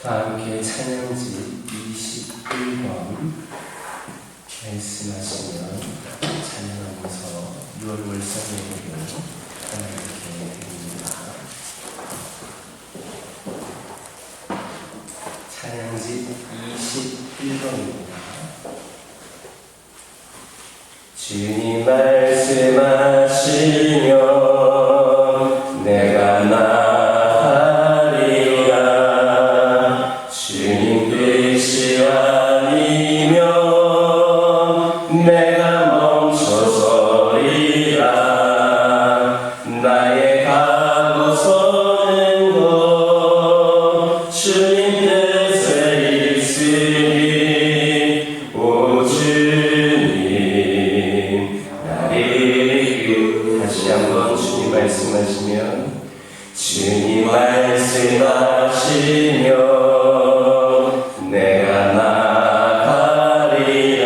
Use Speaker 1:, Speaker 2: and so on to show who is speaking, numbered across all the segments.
Speaker 1: 함께 찬양지 21번 말씀하시면 찬양하면서 6월 월성 예배를 하나님께 드립니다. 찬양지 21번입니다. 주님 말씀하시면 내가 나가리라. 주님 뜻이 아니면 내가 멈춰서리라. 나의 가고 서는 곳 주님 뜻에 있으니 오 주님 나를 다시 한번 주님 말씀하시면 주님 말씀하시면 내가 나가리라.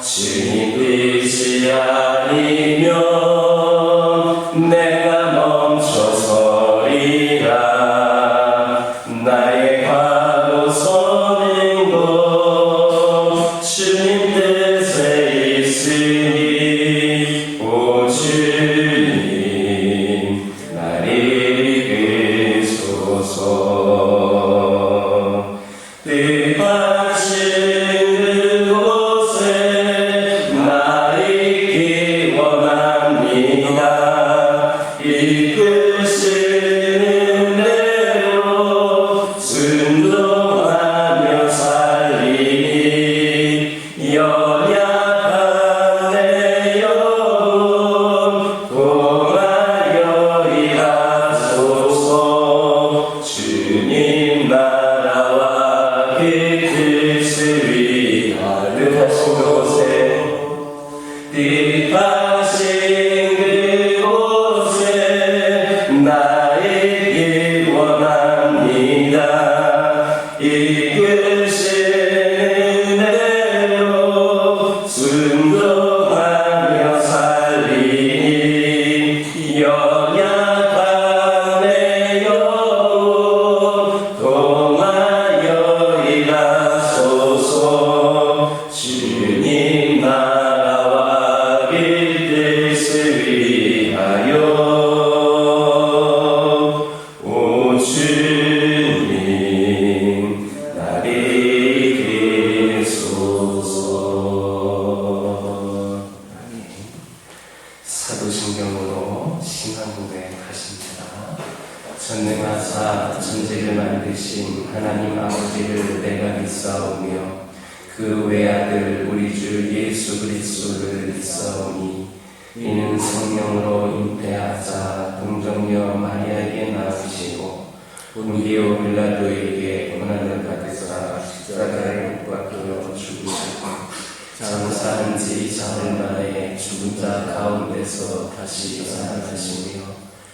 Speaker 1: 주님 뜻이 아니면 내가 멈춰서리라. 나의 가고 서는 곳 주님 뜻에 있으니 오 주님 나를 이끄소서. 뜻하신 그곳에 나를 있기 원합니다. 이끄시는 대로 순종하며 살리니 연약한 내 영혼 통하여 일하소서. 주님 나라와 그 뜻을 위하여 뜻하신 그곳에 나에게 원합니다. 이끄시는 대로 순종하며 살리니 연약한 내 영혼 통하여 일하소서. 주님 나라와 그 뜻을 위하여 오 주님 나를 이끄소서. 사도신경으로 신앙고백하십니다. 전능하사 천지를 만드신 하나님 아버지를 내가 믿사오며 그 외아들 우리 주 예수 그리스도를 믿사오니 이는 성령으로 잉태하사 동정녀 마리아에게 낳으시고 본디오 빌라도에게 고난을 받으사 십자가에 못 박혀 죽으시고 장사한 지 사흘 만에 죽은 자 가운데서 다시 살아나시며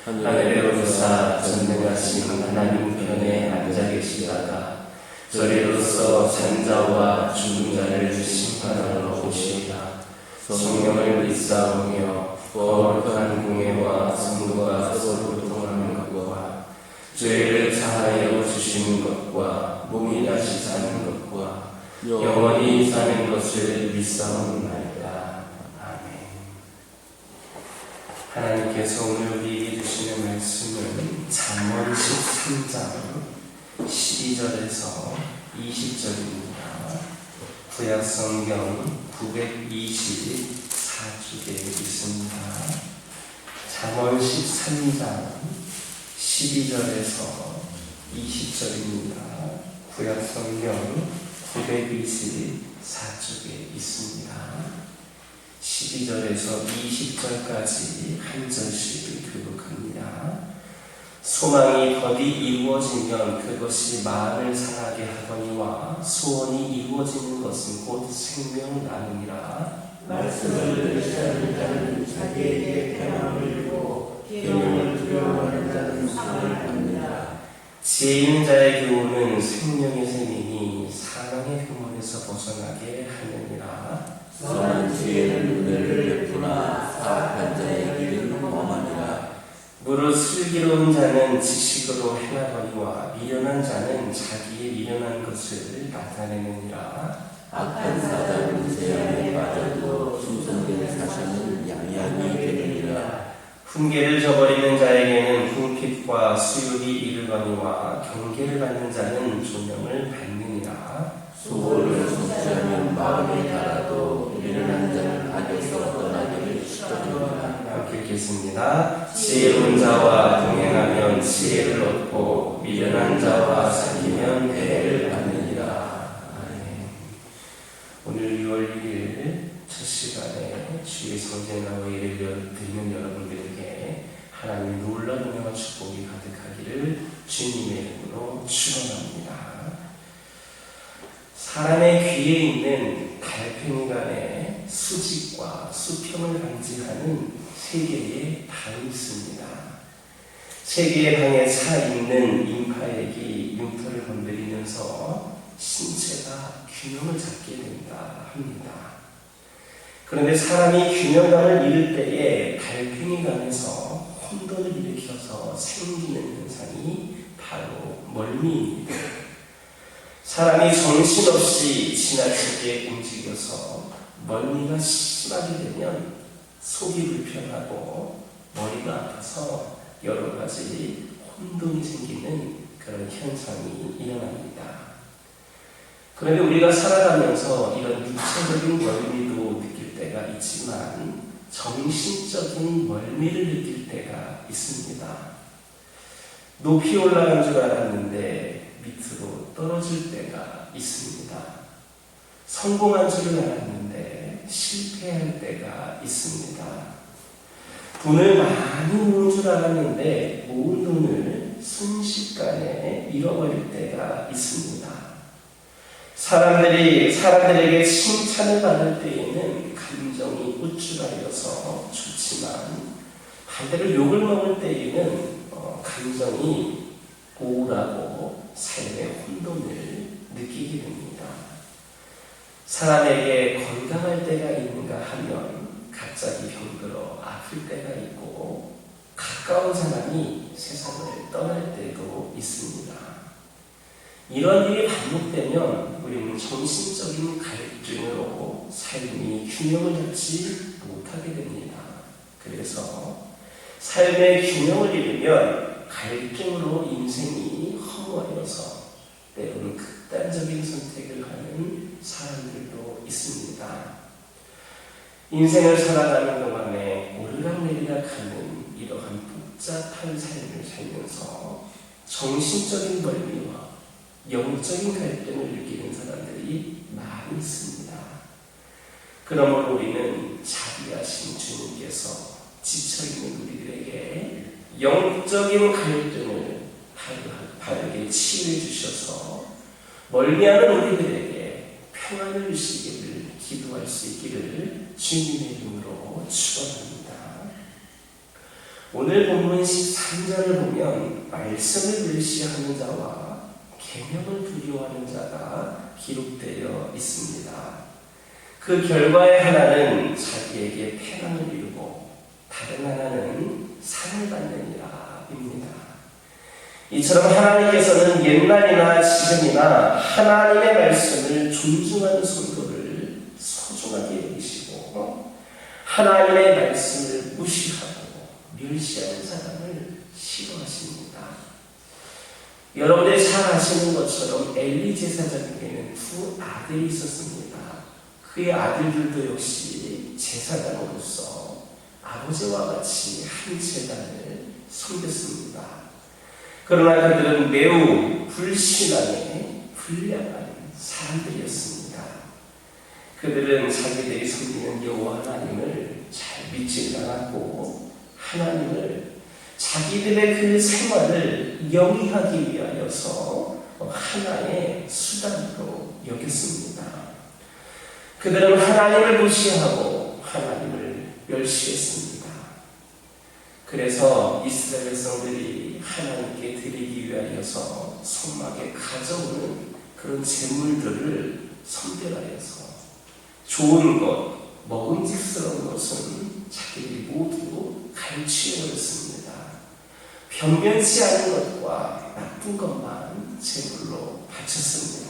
Speaker 1: 하늘에 오르사 전능하신 하나님 편에 앉아 계시다가 저리로서 산자와 죽은 자를 심판하러 오시리라. 성령을 믿사오며 거룩한 공예와 성도가 서로 동하는 것과 죄를 사하여 주시는 것과 몸이 다시 사는 것과 영원히 사는 것을 믿사옵나이다. 아멘. 하나님께서 오늘 우리에게 주시는 말씀은 잠언 13장 12절에서 20절입니다. 구약성경 924쪽에 있습니다. 잠언 13장 12절에서 20절입니다. 구약성경 924쪽에 있습니다. 12절에서 20절까지 한 절씩 교독합니다. 소망이 더디 이루어지면 그것이 마음을 상하게 하거니와 소원이 이루어지는 것은 곧 생명 나누니라.
Speaker 2: 말씀을 들으시는 자는 자기에게 평안을 주고 계명을 두려워하는 자는 상을 받는다.
Speaker 1: 지혜 있는 자의 교훈은 생명의 샘이니 사망의 흉물에서 벗어나게 하느니라.
Speaker 2: 선한 지혜는 은혜를 베푸나 사악한 자의 길은 험하니라.
Speaker 1: 무릇 슬기로운 자는 지식으로 행하거니와 미련한 자는 자기의 미련한 것을 나타내느니라.
Speaker 2: 악한 사람은 죄악에 빠져도 충성된 사람은 양양이 되느니라.
Speaker 1: 훈계를 저버리는 자에게는 궁핍과 수욕이 이르거니와 경계를 받는 자는 조명을 받느니라.
Speaker 2: 수고를 성취하면 마음에 달아도 미련한 자는 악에서 떠나기를 싫어하느니라.
Speaker 1: 함께 읽겠습니다. 지혜로운 자와 동행하면 지혜를 얻고 미련한 자와 사귀면 배를 받느니라. 아멘. 오늘 6월 1일 첫 시간에 주의 성전 나와 예를 드리는 여러분들에게 하나님의 놀라운 은혜와 축복이 가득하기를 주님의 이름으로 축원합니다. 사람의 귀에 있는 달팽이관의 수직과 수평을 방지하는 세 개의 방이 있습니다. 세 개의 방에 차 있는 인파액이 융터를 건드리면서 신체가 균형을 잡게 된다 합니다. 그런데 사람이 균형감을 잃을 때에 달팽이관에서 혼돈을 일으켜서 생기는 현상이 바로 멀미입니다. 사람이 정신없이 지나치게 움직여서 멀미가 심하게 되면 속이 불편하고 머리가 아파서 여러 가지 혼돈이 생기는 그런 현상이 일어납니다. 그런데 우리가 살아가면서 이런 육체적인 멀미도 느낄 때가 있지만 정신적인 멀미를 느낄 때가 있습니다. 높이 올라간 줄 알았는데 밑으로 떨어질 때가 있습니다. 성공한 줄을 알았는데 실패할 때가 있습니다. 돈을 많이 모은 줄 알았는데 모은 돈을 순식간에 잃어버릴 때가 있습니다. 사람들에게 칭찬을 받을 때에는 감정이 우쭐하여서 좋지만 반대로 욕을 먹을 때에는 감정이 우울하고 삶의 혼돈을 느끼게 됩니다. 사람에게 건강할 때가 있는가 하면 갑자기 병들어 아플 때가 있고 가까운 사람이 세상을 떠날 때도 있습니다. 이런 일이 반복되면 우리는 정신적인 갈증으로 삶이 균형을 잡지 못하게 됩니다. 그래서 삶의 균형을 잃으면 갈증으로 인생이 허무하여서 때로는 극단적인 선택을 하는 사람들도 있습니다. 인생을 살아가는 동안에 오르락내리락하는 이러한 복잡한 삶을 살면서 정신적인 멀미와 영적인 갈등을 느끼는 사람들이 많이 있습니다. 그러므로 우리는 자비하신 주님께서 지쳐있는 우리들에게 영적인 갈등을 바르게 치유해 주셔서 멀미하는 우리들에게 평안을 주시기를 기도할 수 있기를 주님의 이름으로 축원합니다. 오늘 본문 13절을 보면 말씀을 멸시하는 자와 계명을 두려워하는 자가 기록되어 있습니다. 그 결과의 하나는 자기에게 패망을 이루고 다른 하나는 상을 받느니라 입니다. 이처럼 하나님께서는 옛날이나 지금이나 하나님의 말씀을 존중하는 성도를 소중하게 여기시고 하나님의 말씀을 무시하고 멸시하는 사람을 싫어하십니다. 여러분들이 잘 아시는 것처럼 엘리 제사장에게는 두 아들이 있었습니다. 그의 아들들도 역시 제사장으로서 아버지와 같이 한 제단을 섬겼습니다. 그러나 그들은 매우 불신앙에 불량한 사람들이었습니다. 그들은 자기들이 섬기는 여호와 하나님을 잘 믿지 않았고 하나님을 자기들의 그 생활을 영위하기 위하여서 하나의 수단으로 여겼습니다. 그들은 하나님을 무시하고 하나님을 멸시했습니다. 그래서 이스라엘 백성들이 하나님께 드리기 위하여서 소막에 가져오는 그런 재물들을 선별하여서 좋은 것, 먹음직스러운 것은 자기들이 모두 갈취해버렸습니다. 변변치 않은 것과 나쁜 것만 제물로 바쳤습니다.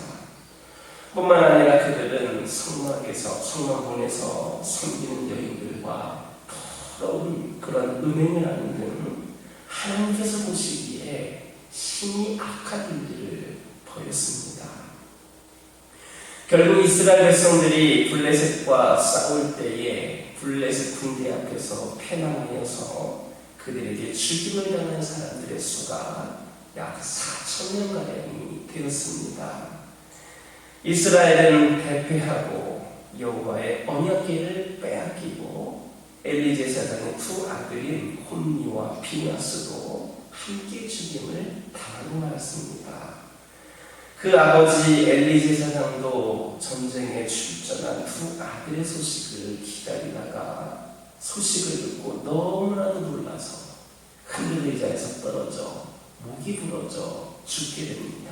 Speaker 1: 뿐만 아니라 그들은 성막문에서 섬기는 여인들과 더러운 그런 음행을 하는 등 하나님께서 보시기에 심히 악한 일들을 벌였습니다. 결국 이스라엘 백성들이 블레셋과 싸울 때에 블레셋 군대 앞에서 패망하여서 그들에게 죽임을 당한 사람들의 수가 약 4,000명가량이 되었습니다. 이스라엘은 대패하고 여호와의 언약궤를 빼앗기고 엘리 제사장의 두 아들인 홈니와 비나스도 함께 죽임을 당하고 말았습니다. 그 아버지 엘리 제사장도 전쟁에 출전한 두 아들의 소식을 기다리다가 소식을 듣고 너무나도 놀라서 흔들 의자에서 떨어져 목이 부러져 죽게 됩니다.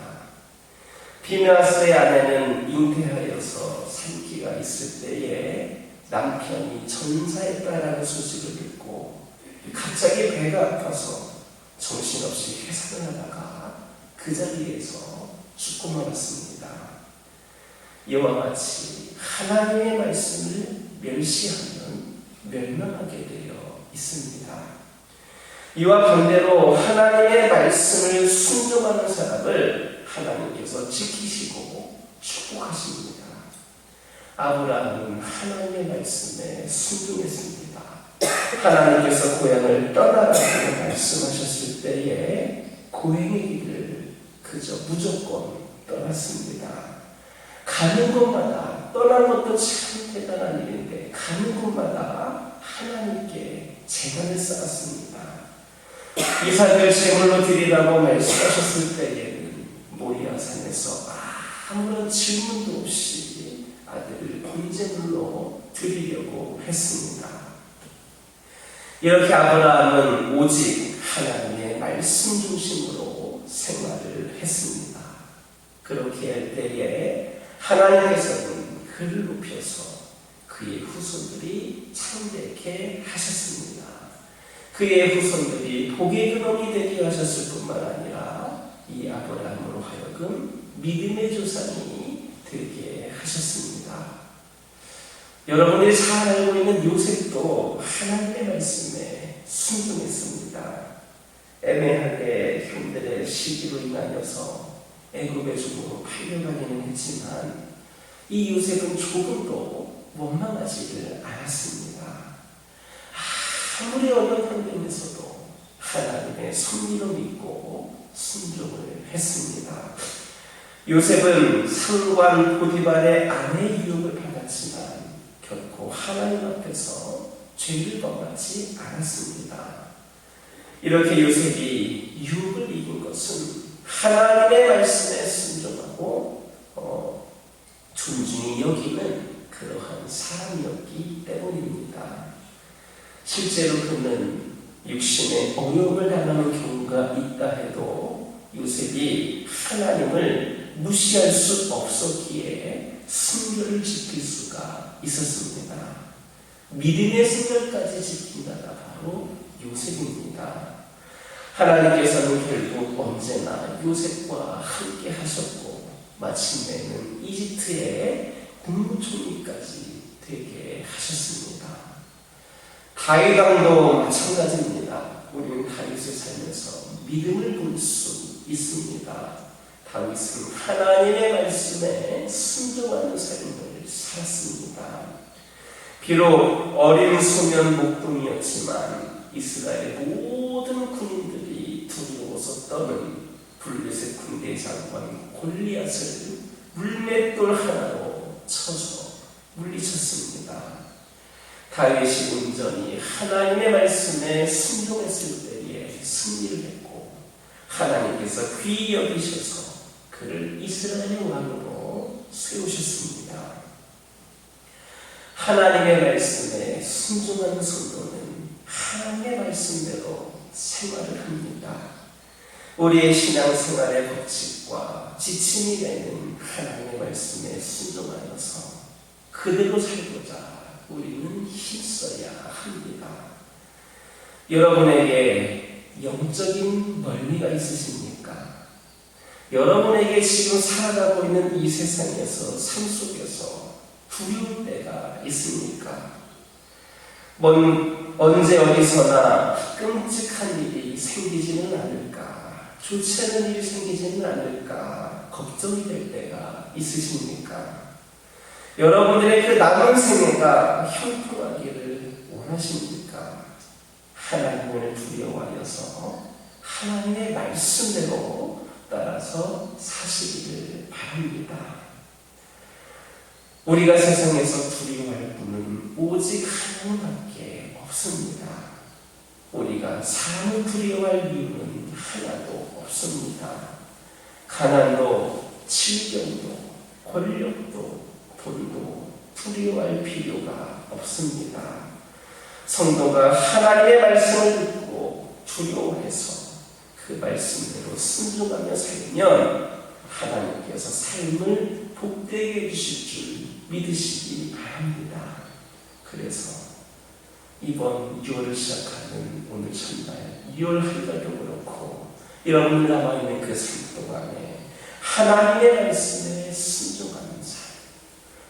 Speaker 1: 비나스의 아내는 잉태하여서 산기가 있을 때에 남편이 전사했다라는 소식을 듣고 갑자기 배가 아파서 정신없이 회상을 하다가 그 자리에서 죽고 말았습니다. 이와 같이 하나님의 말씀을 멸시하면 멸망하게 되어 있습니다. 이와 반대로 하나님의 말씀을 순종하는 사람을 하나님께서 지키시고 축복하십니다. 아브라함은 하나님의 말씀에 순종했습니다. 하나님께서 고향을 떠나라고 말씀하셨을 때에 고향의 길을 그저 무조건 떠났습니다. 가는 곳마다 떠난 것도 참 대단한 일인데 가는 곳마다 하나님께 제단을 쌓았습니다. 이삭을 제물로 드리라고 말씀하셨을 때에는 모리아산에서 아무런 질문도 없이 아들을 번제물로 드리려고 했습니다. 이렇게 아브라함은 오직 하나님의 말씀 중심으로 생활을 했습니다. 그렇게 할 때에 하나님께서는 그를 높여서 그의 후손들이 창대케 하셨습니다. 그의 후손들이 복의 근원이 되게 하셨을 뿐만 아니라 이 아브라함으로 하여금 믿음의 조상이 되게 하셨습니다. 여러분이 잘 알고 있는 요셉도 하나님의 말씀에 순종했습니다. 애매하게 형들의 시기로 인하여서 애굽의 종으로 팔려가기는 했지만 이 요셉은 조금도 원망하지를 않았습니다. 아무리 어려운 환경에서도 하나님의 섭리로 믿고 순종을 했습니다. 요셉은 상관 보디발의 아내의 유혹을 받았지만 결코 하나님 앞에서 죄를 범하지 않았습니다. 이렇게 요셉이 유혹을 이긴 것은 하나님의 말씀에 순종하고 존중히 여기는 그러한 사람이었기 때문입니다. 실제로 그는 육신의 어려움을 당하는 경우가 있다 해도 요셉이 하나님을 무시할 수 없었기에 순결을 지킬 수가 있었습니다. 믿음의 순결까지 지킨 자가 바로 요셉입니다. 하나님께서는 결국 언제나 요셉과 함께 하셨고 마침내는 이집트의 국무총리까지 되게 하셨습니다. 다윗 왕도 마찬가지입니다. 우리는 다윗을 살면서 믿음을 볼 수 있습니다. 다윗은 하나님의 말씀에 순종하는 삶을 살았습니다. 비록 어린 소년 목동이었지만 이스라엘의 모든 군인들이 두려워서 떠는 블레셋 군대 장관 골리앗을 물맷돌 하나로 쳐서 물리쳤습니다. 다윗이 온전히 하나님의 말씀에 순종했을 때에 승리를 했고 하나님께서 귀히 여기셔서 그를 이스라엘의 왕으로 세우셨습니다. 하나님의 말씀에 순종하는 성도는 하나님의 말씀대로 생활을 합니다. 우리의 신앙생활의 법칙과 지침이 되는 하나님의 말씀에 순종하여서 그대로 살고자 우리는 힘써야 합니다. 여러분에게 영적인 멀미가 있으십니까? 여러분에게 지금 살아가고 있는 이 세상에서, 삶 속에서 두려울 때가 있습니까? 언제 어디서나 끔찍한 일이 생기지는 않을까? 좋지 않은 일이 생기지는 않을까? 걱정이 될 때가 있으십니까? 여러분들의 그 남은 생애가 형통하기를 원하십니까? 하나님을 두려워하여서 하나님의 말씀대로 따라서 사시기를 바랍니다. 우리가 세상에서 두려워할 분은 오직 하나님밖에 없습니다. 우리가 사람을 두려워할 이유는 하나도 없습니다. 가난도, 질병도, 권력도, 돈도 두려워할 필요가 없습니다. 성도가 하나님의 말씀을 듣고 두려워해서 그 말씀대로 순종하며 살면 하나님께서 삶을 복되게 해주실 줄 믿으시기 바랍니다. 그래서 이번 6월을 시작하는 오늘 첫날 6월 한 달도 그렇고 여러분 남아있는 그 삶 동안에 하나님의 말씀에 순종하는 삶,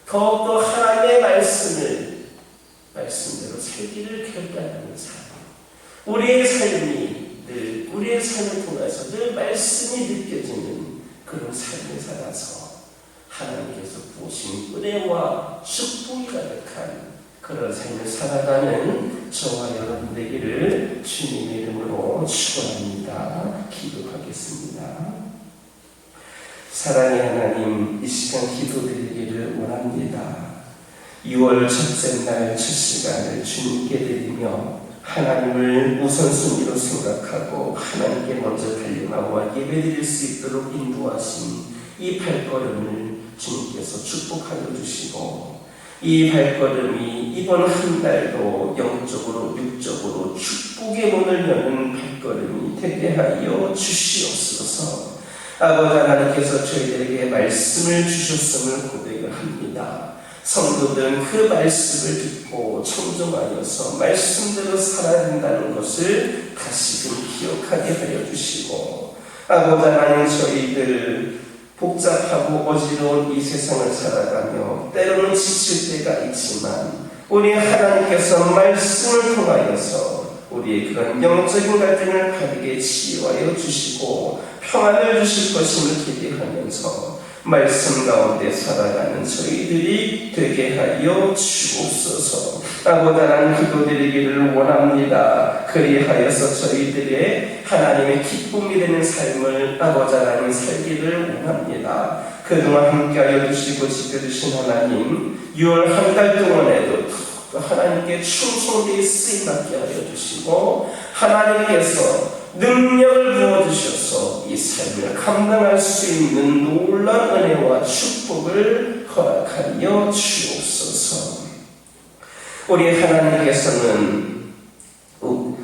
Speaker 1: 더욱더 하나님의 말씀대로 살기를 결단하는 삶, 우리의 삶을 통해서 늘 말씀이 느껴지는 그런 삶을 살아서 하나님께서 부으신 은혜와 축복이 가득한 그런 삶을 살아가는 저와 여러분 되기를 주님의 이름으로 축원합니다. 기도하겠습니다. 사랑의 하나님, 이 시간 기도드리기를 원합니다. 6월 첫째 날 첫 시간을 주님께 드리며 하나님을 우선순위로 생각하고 하나님께 먼저 달려나와 예배드릴 수 있도록 인도하신 이 발걸음을 주님께서 축복하여 주시고 이 발걸음이 이번 한 달도 영적으로 육적으로 축복의 문을 여는 발걸음이 되게 하여 주시옵소서. 아버지 하나님께서 저희들에게 말씀을 주셨음을 고백을 합니다. 성도들은 그 말씀을 듣고 청정하여서 말씀대로 살아야 된다는 것을 다시금 기억하게 하여 주시고 아버지 하나님 저희들 복잡하고 어지러운 이 세상을 살아가며 때로는 지칠 때가 있지만 우리 하나님께서 말씀을 통하여서 우리의 그런 영적인 갈등을 바르게 치유하여 주시고 평안을 주실 것임을 기대하면서 말씀 가운데 살아가는 저희들이 되게 하여 주옵소서. 아버지 하나님 기도드리기를 원합니다. 그리하여서 저희들의 하나님의 기쁨이 되는 삶을 아버지 하나님 살기를 원합니다. 그동안 함께하여 주시고 지켜주신 하나님 6월 한 달 동안에도 하나님께 충성되게 쓰임받게 하여 주시고 하나님께서 능력을 부어주셔서 이 삶을 감당할 수 있는 놀라운 은혜와 축복을 허락하여 주옵소서. 우리 하나님께서는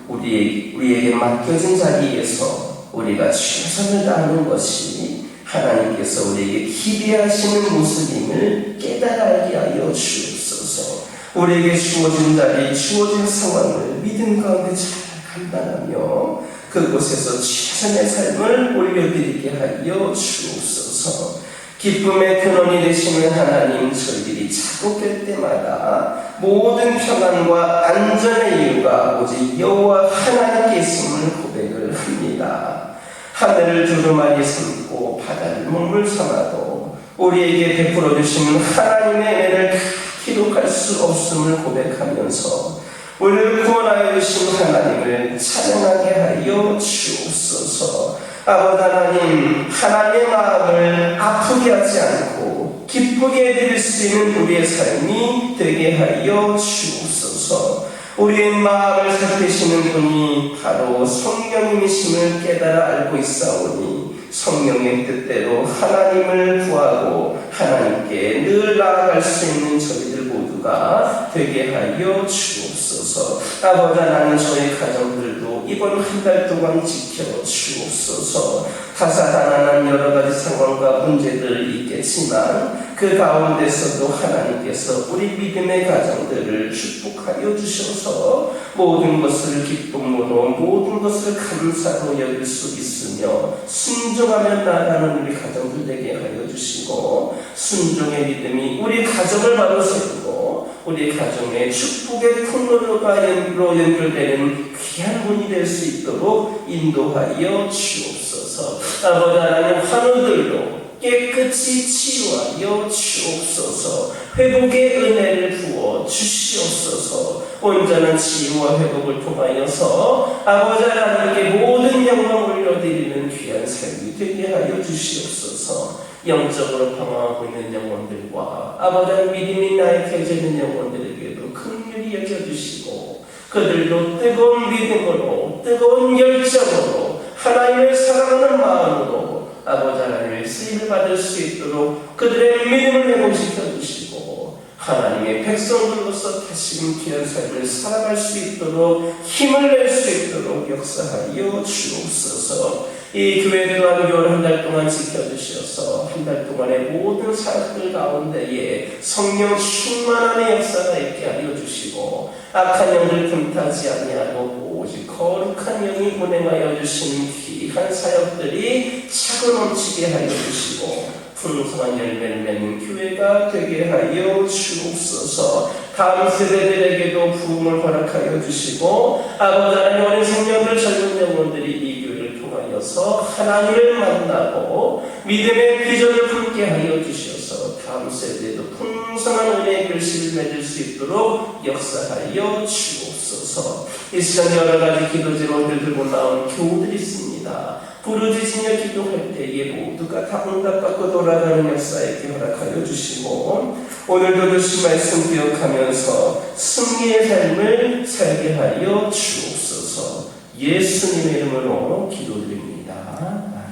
Speaker 1: 우리에게 맡겨진 자리에서 우리가 최선을 다하는 것이 하나님께서 우리에게 기대하시는 모습임을 깨달아 알게 하여 주옵소서. 우리에게 주어진 자리, 주어진 상황을 믿음 가운데 잘 감당하며 그곳에서 최선의 삶을 올려드리게 하여 주옵소서. 기쁨의 근원이 되시는 하나님, 저희들이 자국될 때마다 모든 평안과 안전의 이유가 오직 여호와 하나님께 있음을 고백을 합니다. 하늘을 두루마리 삼고 바다를 물물 삼아도 우리에게 베풀어 주시는 하나님의 은혜를 기록할 수 없음을 고백하면서 우리를 구원하여 주신 하나님을 찬양하게 하여 주옵소서. 아버지 하나님, 하나님의 마음을 아프게 하지 않고 기쁘게 해드릴 수 있는 우리의 삶이 되게 하여 주옵소서. 우리의 마음을 살피시는 분이 바로 성령님이심을 깨달아 알고 있사오니 성령의 뜻대로 하나님을 구하고 하나님께 늘 나아갈 수 있는 저희들 모두가 되게 하여 주옵소서. 주옵소서. 아버지 하나님, 저희 가정들도 이번 한 달 동안 지켜 주옵소서. 다사다난한 여러 가지 상황과 문제들이 있겠지만 그 가운데서도 하나님께서 우리 믿음의 가정들을 축복하여 주셔서 모든 것을 기쁨으로, 모든 것을 감사로 여길 수 있으며 순종하며 나아가는 우리 가정들 되게 하여 주시고, 순종의 믿음이 우리 가정을 바로 세우고 우리 가정의 축복의 통로로 연결되는 귀한 분이 될 수 있도록 인도하여 주옵소서. 아버지 하나님, 환우들로 깨끗이 치유하여 주옵소서. 회복의 은혜를 부어 주시옵소서. 온전한 치유와 회복을 통하여서 아버지 하나님께 모든 영광을 올려드리는 귀한 삶이 되게 하여 주시옵소서. 영적으로 방황하고 있는 영혼들과 아버지 하나님, 믿음이 나약해져 있는 영혼들에게도 긍휼히 여겨주시고 그들도 뜨거운 믿음으로, 뜨거운 열정으로, 하나님을 사랑하는 마음으로 아버지 하나님의 쓰임을 받을 수 있도록 그들의 믿음을 회복시켜 주시고 하나님의 백성들로서 다시금 귀한 삶을 살아갈 수 있도록 힘을 낼 수 있도록 역사하여 주옵소서. 이 교회 또한 교회 한 달 동안 지켜주셔서 한 달 동안의 모든 사역들 가운데에 성령 충만함의 역사가 있게 하여 주시고 악한 영을 틈타지 아니하고 오직 거룩한 영이 운행하여 주신 귀한 사역들이 차고 넘치게 하여 주시고 풍성한 열매를 맺는 교회가 되게 하여 주옵소서. 다음 세대들에게도 부흥을 허락하여 주시고 아버지 하나님, 어린 생명들, 젊은 영혼들이 이 교회를 통하여서 하나님을 만나고 믿음의 비전을 품게 하여 주셔서 다음 세대에도 풍성한 은혜의 결실을 맺을 수 있도록 역사하여 주옵소서. 이 시간 여러 가지 기도 제목들 들고 나온 교우들이 있습니다. 부르짖으며 기도할 때에 모두가 다 응답받고 돌아가는 역사에 허락하여 주시고 오늘도 주신 말씀 기억하면서 승리의 삶을 살게 하여 주옵소서. 예수님의 이름으로 기도드립니다. 아멘.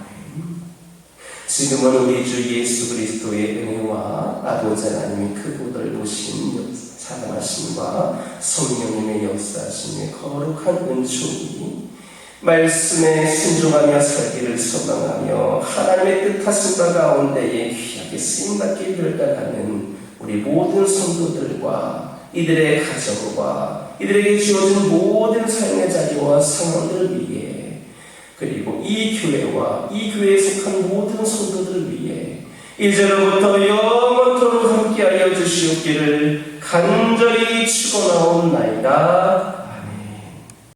Speaker 1: 지금은 우리 주 예수 그리스도의 은혜와 아버지 하나님의 크고 넓으신 사랑하심과 성령님의 역사하심의 거룩한 은총이 말씀에 순종하며 살기를 소망하며 하나님의 뜻하신 바 가운데에 귀하게 쓰임받기 결단하는 우리 모든 성도들과 이들의 가정과 이들에게 주어진 모든 삶의 자리와 상황들을 위해, 그리고 이 교회와 이 교회에 속한 모든 성도들을 위해 이제로부터 영원토록 함께하여 주시옵기를 간절히 축원하옵나이다.